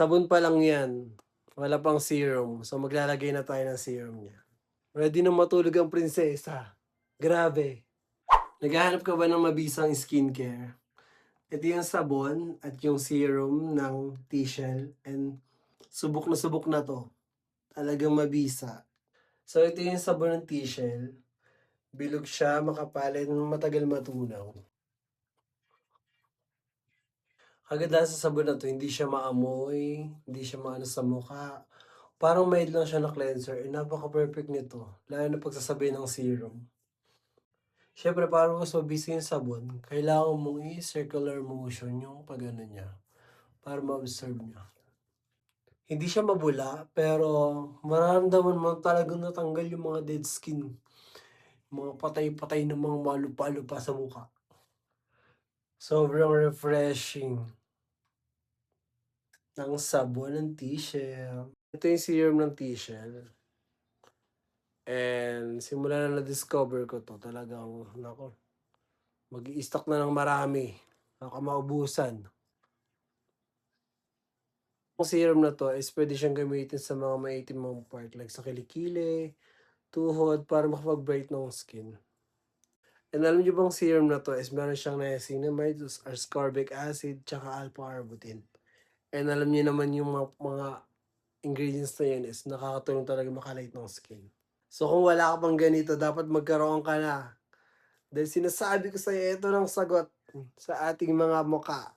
Sabon pa lang 'yan, wala pang serum. So, maglalagay na tayo ng serum niya. Ready na matulog ang prinsesa. Grabe. Naghahanap ka ba ng mabisang skincare? Ito yung sabon at yung serum ng T-Shell and subok na 'to. Talagang mabisa. So, ito yung sabon ng T-Shell. Bilog siya, makapal, and matagal matunaw. Kagandahan sa sabon na 'to, hindi siya maamoy, hindi siya maano sa mukha. Parang mild lang siya na cleanser, eh, napaka-perfect nito, lalo na pagsasabay ng serum. Siyempre para mas mabisa yung sabon, kailangan mong i-circular motion yung pag-ano niya, para ma-absorb niya. Hindi siya mabula, pero mararamdaman mo talagang natanggal yung mga dead skin, mga patay-patay na mga malupa-lupa sa mukha. Sobrang refreshing ng sabon ng T-Shell. Ito yung serum ng T-Shell. And simula na na-discover ko 'to talagang naku, mag-i-stock na ng marami, baka maubusan. Ang serum na 'to is puwede siyang gamitin sa mga maitim mong part like sa kilikili, tuhod para makapag-bright ng skin. And alam niyo bang serum na 'to is meron siyang niacinamide, ascorbic acid, tsaka alpha-arbutin. And alam niyo naman yung mga ingredients na yun is nakakatulong talaga maka-light ng skin. So kung wala ka pang ganito dapat magkaroon ka na. Dahil sinasabi ko sa'yo ito ng sagot sa ating mga mukha.